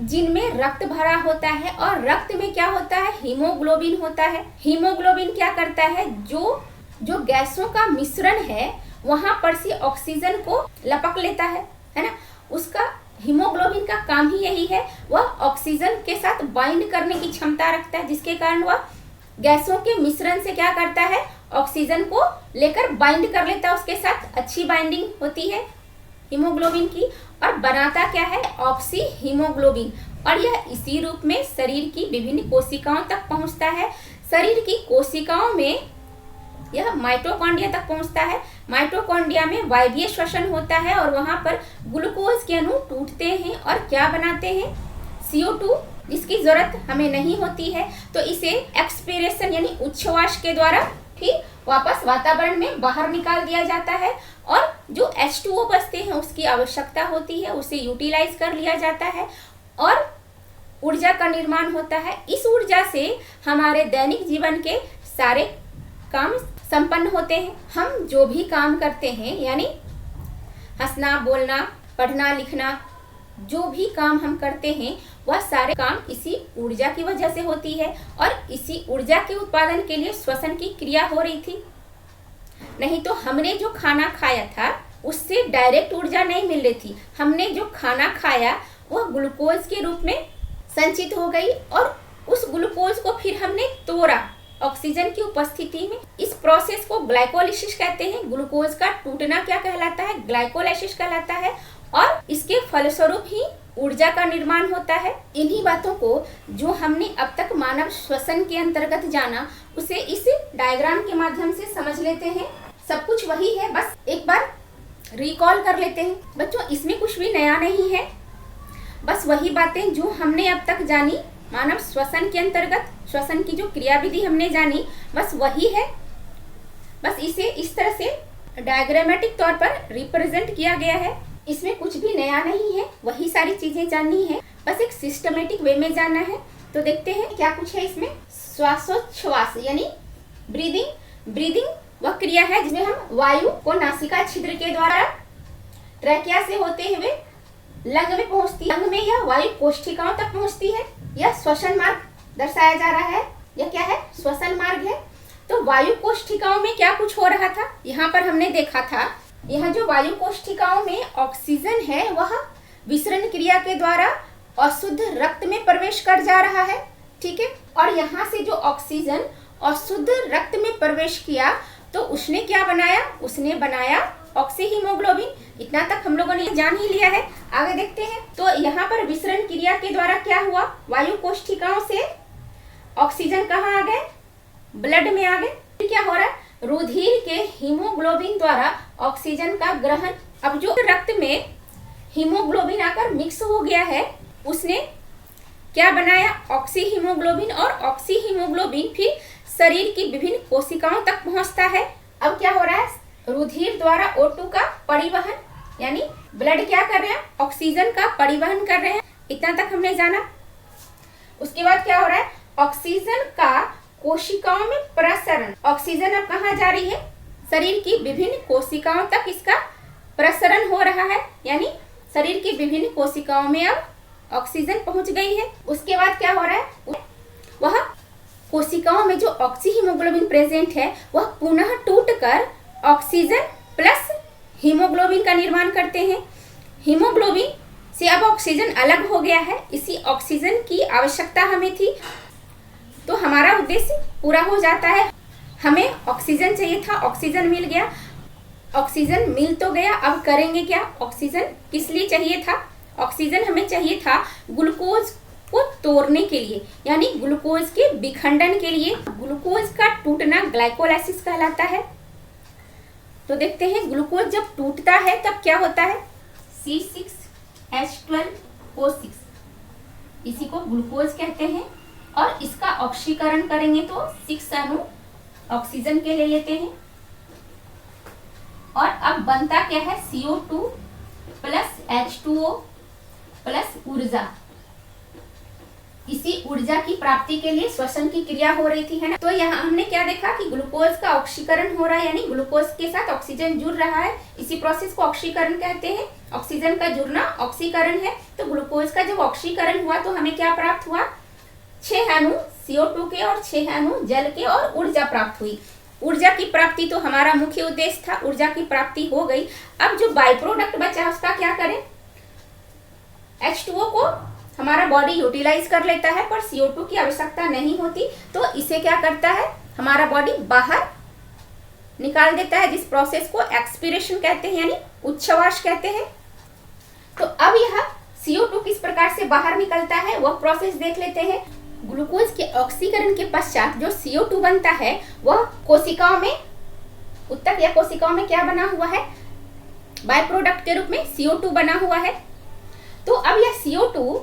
जिनमें रक्त भरा होता है। और रक्त में क्या होता है, हीमोग्लोबिन होता है। हीमोग्लोबिन क्या करता है, जो गैसों का मिश्रण है वहां पर से ऑक्सीजन को लपक लेता है ना। उसका हीमोग्लोबिन का काम ही यही है, वह ऑक्सीजन के साथ बाइंड करने की क्षमता रखता है, जिसके कारण वह गैसों के मिश्रण से क्या करता है, ऑक्सीजन को लेकर बाइंड कर लेता है, उसके साथ अच्छी बाइंडिंग होती है हीमोग्लोबिन की, और बनाता क्या है, ऑक्सी हीमोग्लोबिन। और यह इसी रूप में शरीर की विभिन्न कोशिकाओं तक पहुंचता है। शरीर की कोशिकाओं में यह माइटोकॉन्ड्रिया तक पहुंचता है। माइटोकॉन्ड्रिया में वायवीय श्वसन होता है और वहां पर ग्लूकोज के अणु टूटते हैं और क्या बनाते हैं, CO2, जिसकी जरूरत हमें नहीं होती है। तो इसे एक्सपीरेशन यानी उच्छ्वास के द्वारा फिर वापस वातावरण में बाहर निकाल दिया जाता है, और जो H2O बचते हैं उसकी आवश्यकता होती है, उसे यूटिलाइज कर लिया जाता है और ऊर्जा का निर्माण होता है। इस ऊर्जा से हमारे दैनिक जीवन के सारे काम संपन्न होते हैं। हम जो भी काम करते हैं, यानी हंसना, बोलना, पढ़ना, लिखना, जो भी काम हम करते हैं वह सारे काम इसी ऊर्जा की वजह से होती है, और इसी ऊर्जा के उत्पादन के लिए श्वसन की क्रिया हो रही थी। नहीं तो हमने जो खाना खाया था उससे डायरेक्ट ऊर्जा नहीं मिल रही थी। हमने जो खाना खाया वह ग्लूकोज के रूप में संचित हो गई, और उस ग्लूकोज को फिर हमने तोड़ा ऑक्सीजन की उपस्थिति में। इस प्रोसेस को ग्लाइकोलाइसिस कहते हैं। ग्लूकोज का टूटना क्या कहलाता है, ग्लाइकोलाइसिस कहलाता है, और इसके फलस्वरूप ही ऊर्जा का निर्माण होता है। इन्हीं बातों को जो हमने अब तक मानव श्वसन के अंतर्गत जाना, उसे इस डायग्राम के माध्यम से समझ लेते हैं। सब कुछ वही है, बस एक बार रिकॉल कर लेते हैं। बच्चों, इसमें कुछ भी नया नहीं है, बस वही बातें जो हमने अब तक जानी मानव श्वसन के अंतर्गत, श्वसन की जो क्रियाविधि हमने जानी, बस वही है। बस इसे इस तरह से डायग्रामेटिक तौर पर रिप्रेजेंट किया गया है। इसमें कुछ भी नया नहीं है, वही सारी चीजें जाननी है, बस एक सिस्टमेटिक वे में जानना है। तो देखते हैं क्या कुछ है इसमें। श्वासोच्छ्वास यानी ब्रीदिंग वह क्रिया है जिसमें हम वायु को नासिका छिद्र के द्वारा ट्रैकिया से होते हुए लंग में पहुंचती है। लंग में यह वायु कोशिकाओं तक पहुंचती है। यह श्वसन मार्ग दर्शाया जा रहा है। यह क्या है, श्वसन मार्ग है। तो वायु कोशिकाओं में क्या कुछ हो रहा था, यहाँ पर हमने देखा था, यह जो वायु कोशिकाओं में ऑक्सीजन है वह विसरण क्रिया के द्वारा अशुद्ध रक्त में प्रवेश कर जा रहा है, ठीक है। और यहाँ से जो ऑक्सीजन अशुद्ध रक्त में प्रवेश किया तो उसने क्या बनाया, उसने बनाया ऑक्सी हीमोग्लोबिन। इतना तक हम लोगों ने जान ही लिया है। आगे देखते हैं। तो यहाँ पर विसरण क्रिया के द्वारा क्या हुआ, वायु कोशिकाओं से ऑक्सीजन कहाँ आ गए, ब्लड में आ गए। फिर क्या हो रहा है, रुधिर के हीमोग्लोबिन द्वारा ऑक्सीजन का ग्रहण। अब जो रक्त में हीमोग्लोबिन आकर मिक्स हो गया है उसने क्या बनाया, ऑक्सी हीमोग्लोबिन, और ऑक्सी हीमोग्लोबिन फिर शरीर की विभिन्न कोशिकाओं तक पहुंचता है। अब क्या हो रहा है, रुधिर द्वारा O2 का परिवहन, यानी ब्लड क्या कर रहे हैं, ऑक्सीजन का परिवहन कर रहे हैं। इतना तक हमने जाना। उसके बाद क्या हो रहा है, ऑक्सीजन का कोशिकाओं में प्रसरण। ऑक्सीजन अब कहाँ जा रही है, शरीर की विभिन्न कोशिकाओं तक इसका प्रसरण हो रहा है, यानी शरीर की विभिन्न कोशिकाओं में अब ऑक्सीजन पहुंच गई है। उसके बाद क्या हो रहा है, वह कोशिकाओं में जो ऑक्सी हीमोग्लोबिन प्रेजेंट है वह पुनः टूटकर ऑक्सीजन प्लस हीमोग्लोबिन का निर्माण करते हैं। हीमोग्लोबिन से अब ऑक्सीजन अलग हो गया है। इसी ऑक्सीजन की आवश्यकता हमें थी, तो हमारा उद्देश्य पूरा हो जाता है। हमें ऑक्सीजन चाहिए था, ऑक्सीजन मिल गया। ऑक्सीजन मिल तो गया, अब करेंगे क्या, ऑक्सीजन किस लिए चाहिए था, ऑक्सीजन हमें चाहिए था ग्लूकोज को तोड़ने के लिए, यानी ग्लूकोज के विखंडन के लिए। ग्लूकोज का टूटना ग्लाइकोलाइसिस कहलाता है। तो देखते हैं, ग्लूकोज जब टूटता है तब क्या होता है, C6H12O6, इसी को ग्लूकोज कहते हैं। और इसका ऑक्सीकरण करेंगे तो 6 अणु ऑक्सीजन के ले लेते हैं, और अब बनता क्या है, CO2 प्लस H2O प्लस ऊर्जा। इसी ऊर्जा की प्राप्ति के लिए श्वसन की क्रिया हो रही थी, है ना। तो यहाँ हमने क्या देखा कि ग्लूकोज का ऑक्सीकरण हो रहा है, यानी ग्लूकोज के साथ ऑक्सीजन जुड़ रहा है। इसी प्रोसेस को ऑक्सीकरण कहते हैं। ऑक्सीजन का जुड़ना ऑक्सीकरण है। तो ग्लूकोज का जब ऑक्सीकरण हुआ तो हमें क्या प्राप्त हुआ, 6 अणु CO2 के और 6 अणु जल के, और ऊर्जा प्राप्त हुई। ऊर्जा की प्राप्ति तो हमारा मुख्य उद्देश्य था, ऊर्जा की प्राप्ति हो गई। अब जो बाई प्रोडक्ट बचा उसका क्या करें, H2O को हमारा बॉडी यूटिलाइज कर लेता है, पर CO2 की आवश्यकता नहीं होती, तो इसे क्या करता है, हमारा बॉडी बाहर निकाल देता है, जिस प्रोसेस को एक्सपीरेशन कहते हैं, यानी उच्छ्वास कहते हैं। तो अब यह CO2 किस प्रकार से बाहर निकलता है वह प्रोसेस देख लेते हैं। ग्लूकोज के ऑक्सीकरण के पश्चात जो CO2 बनता है वह कोशिकाओं में, उत्तक या कोशिकाओं में क्या बना हुआ है, बाय प्रोडक्ट के रूप में CO2 बना हुआ है। तो अब यह CO2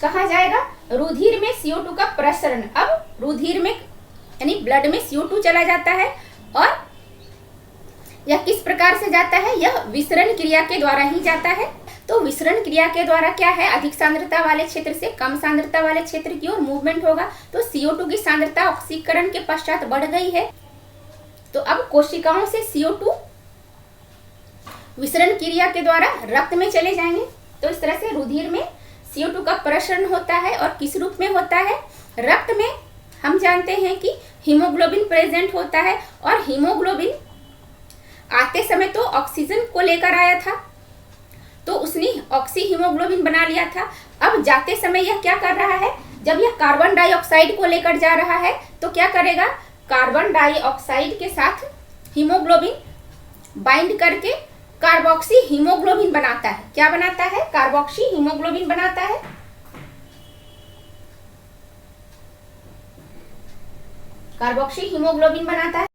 कहा जाएगा, रुधिर में CO2 का प्रसरण। अब रुधिर में यानी ब्लड में CO2 चला जाता है, और यह किस प्रकार से जाता है, यह विसरण क्रिया के द्वारा ही जाता है। तो विसरण क्रिया के द्वारा क्या है, अधिक सांद्रता वाले क्षेत्र से कम सांद्रता वाले क्षेत्र की ओर मूवमेंट होगा। तो CO2 की सांद्रता ऑक्सीकरण के पश्चात बढ़ गई है, तो अब कोशिकाओं से CO2 विसरण क्रिया के द्वारा रक्त में चले जाएंगे। तो इस तरह से रुधिर में CO2 का प्रसरण होता है, और किस रूप में होता है, रक्त में। हम जानते हैं कि हीमोग्लोबिन प्रेजेंट होता है, और हीमोग्लोबिन आते समय तो ऑक्सीजन को लेकर आया था, तो उसने ऑक्सी हीमोग्लोबिन बना लिया था। अब जाते समय यह क्या कर रहा है, जब यह कार्बन डाइऑक्साइड को लेकर जा रहा है तो क्या करेगा, कार्बन डाइऑक्साइड के साथ हीमोग्लोबिन बाइंड करके कार्बोक्सी हीमोग्लोबिन बनाता है। क्या बनाता है, कार्बोक्सी हीमोग्लोबिन बनाता है। कार्बोक्सी हीमोग्लोबिन बनाता है।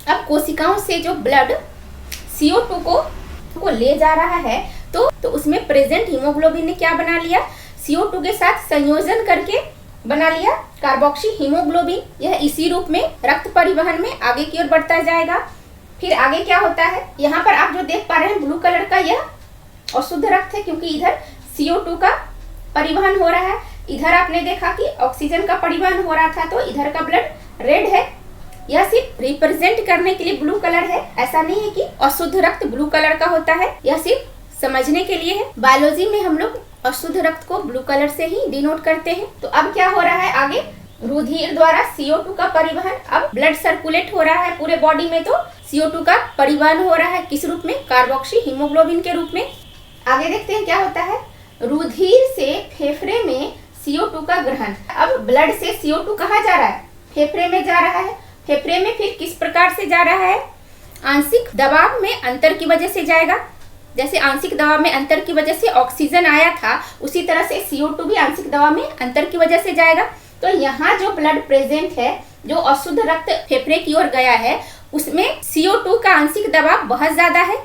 अब कोशिकाओं से जो ब्लड CO2 को ले जा रहा है, तो उसमें प्रेजेंट हीमोग्लोबिन ने क्या बना लिया, CO2 के साथ संयोजन करके बना लिया कार्बोक्सी हीमोग्लोबिन। यह इसी रूप में रक्त परिवहन में आगे की ओर बढ़ता जाएगा। फिर आगे क्या होता है, यहाँ पर आप जो देख पा रहे हैं ब्लू कलर का, यह अशुद्ध रक्त है, क्योंकि इधर CO2 का परिवहन हो रहा है। इधर आपने देखा कि ऑक्सीजन का परिवहन हो रहा था, तो इधर का ब्लड रेड है। यह सिर्फ रिप्रेजेंट करने के लिए ब्लू कलर है, ऐसा नहीं है कि अशुद्ध रक्त ब्लू कलर का होता है, यह सिर्फ समझने के लिए है। बायोलॉजी में हम लोग अशुद्ध रक्त को ब्लू कलर से ही डिनोट करते हैं। तो अब क्या हो रहा है, आगे रुधिर द्वारा CO2 का परिवहन, अब ब्लड सर्कुलेट हो रहा है पूरे बॉडी में, तो CO2 का परिवहन हो रहा है किस रूप में, कार्बोक्सी हीमोग्लोबिन के रूप में। आगे देखते हैं क्या होता है, रुधिर से फेफड़े में CO2 का ग्रहण। अब ब्लड से CO2 कहाँ जा रहा है, फेफड़े में जा रहा है। फेफड़े में फिर किस प्रकार से जा रहा है, आंशिक दबाव में अंतर की वजह से जाएगा। जैसे आंशिक दबाव में अंतर की वजह से ऑक्सीजन आया था, उसी तरह से CO2 भी आंशिक दबाव में अंतर की वजह से जाएगा। तो यहाँ जो ब्लड प्रेजेंट है, जो अशुद्ध रक्त फेफड़े की ओर गया है, उसमें CO2 का आंशिक दबाव बहुत ज्यादा है।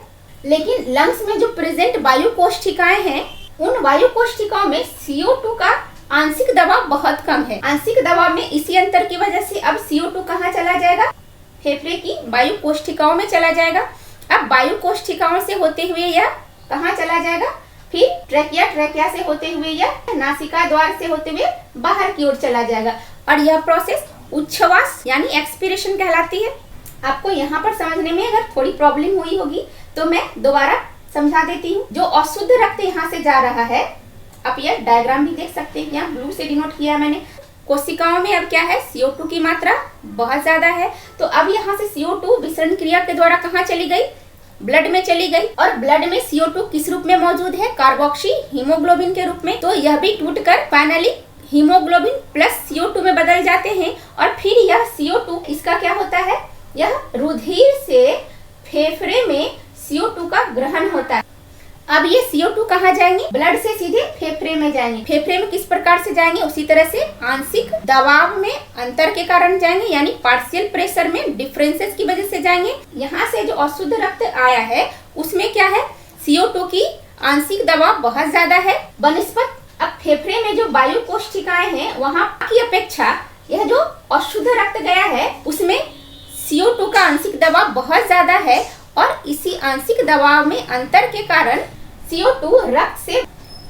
लेकिन लंग्स में जो प्रेजेंट वायु कोशिकाएं हैं, उन वायु कोशिकाओं में CO2 का आंशिक दबाव बहुत कम है। आंशिक दबाव में इसी अंतर की वजह से अब CO2 कहाँ चला जाएगा, फेफड़े की वायु कोशिकाओं में चला जाएगा। अब वायु कोशिकाओं से होते हुए यह कहाँ चला जाएगा, फिर ट्रैकिया से होते हुए यह नासिका द्वार से होते हुए बाहर की ओर चला जाएगा, और यह प्रोसेस उच्छ्वास यानी एक्सपीरेशन कहलाती है। आपको यहाँ पर समझने में अगर थोड़ी प्रॉब्लम हुई होगी तो मैं दोबारा समझा देती हूँ। जो अशुद्ध रक्त यहाँ से जा रहा है, आप यह डायग्राम भी देख सकते हैं, यहाँ ब्लू से डिनोट किया है मैंने। कोशिकाओं में अब क्या है, CO2 की मात्रा बहुत ज्यादा है, तो अब यहाँ से CO2 विसरण क्रिया के द्वारा कहाँ चली गई, ब्लड में चली गई। और ब्लड में CO2 किस रूप में मौजूद है, कार्बोक्सी हीमोग्लोबिन के रूप में। तो यह भी टूटकर फाइनली हीमोग्लोबिन प्लस CO2 में बदल जाते हैं, और फिर यह CO2 इसका क्या होता है, यह रुधिर से फेफड़े में CO2 का ग्रहण होता है। अब ये CO2 कहाँ जाएंगे, ब्लड से सीधे फेफड़े में जाएंगे। फेफड़े में किस प्रकार से जाएंगे, उसी तरह से आंशिक दबाव में अंतर के कारण जाएंगे, यानी पार्शियल प्रेशर में डिफरेंसेस की वजह से जाएंगे। यहाँ से जो अशुद्ध रक्त आया है उसमें क्या है, CO2 की आंशिक दबाव बहुत ज्यादा है बनस्पत। अब फेफड़े में जो वायु कोशिकाएं हैं, वहाँ की अपेक्षा यह जो अशुद्ध रक्त गया है उसमें CO2 का आंशिक दबाव बहुत ज्यादा है, और इसी आंशिक दबाव में अंतर के कारण CO2 रक्त से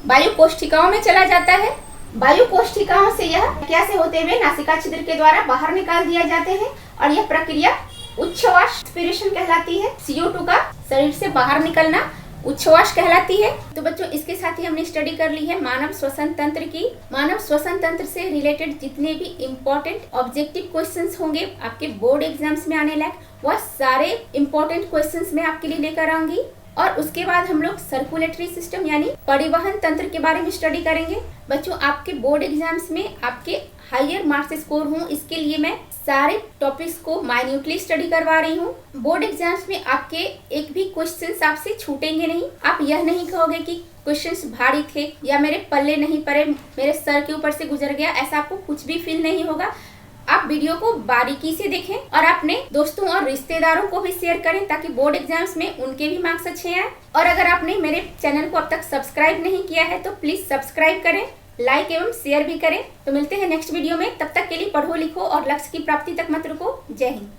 वायु कोशिकाओं में चला जाता है। वायु कोशिकाओं से यह क्या से होते हुए नासिका छिद्र के द्वारा बाहर निकाल दिया जाते हैं, और यह प्रक्रिया उच्छ्वास एक्सपीरेशन कहलाती है। CO2 का शरीर से बाहर निकलना उच्छ्वास कहलाती है। तो बच्चों, इसके साथ ही हमने स्टडी कर ली है मानव श्वसन तंत्र की। मानव श्वसन तंत्र से रिलेटेड जितने भी इम्पोर्टेंट ऑब्जेक्टिव क्वेश्चंस होंगे आपके बोर्ड एग्जाम्स में आने लायक, वह सारे इम्पोर्टेंट क्वेश्चंस मैं आपके लिए लेकर आऊंगी। और उसके बाद हम लोग सर्कुलेटरी सिस्टम यानी परिवहन तंत्र के बारे में स्टडी करेंगे। बच्चों, आपके बोर्ड एग्जाम्स में आपके हायर मार्क्स स्कोर हों, इसके लिए मैं सारे टॉपिक्स को माइन्यूटली स्टडी करवा रही हूँ। बोर्ड एग्जाम्स में आपके एक भी क्वेश्चंस आपसे छूटेंगे नहीं। आप यह नहीं कहोगे कि क्वेश्चंस भारी थे या मेरे पल्ले नहीं पड़े, मेरे सर के ऊपर से गुजर गया, ऐसा आपको कुछ भी फील नहीं होगा। आप वीडियो को बारीकी से देखें और अपने दोस्तों और रिश्तेदारों को भी शेयर करें ताकि बोर्ड एग्जाम्स में उनके भी मार्क्स अच्छे आए। और अगर आपने मेरे चैनल को अब तक सब्सक्राइब नहीं किया है तो प्लीज सब्सक्राइब करें, लाइक एवं शेयर भी करें। तो मिलते हैं नेक्स्ट वीडियो में, तब तक के लिए पढ़ो लिखो और लक्ष्य की प्राप्ति तक मत रुको। जय हिंद।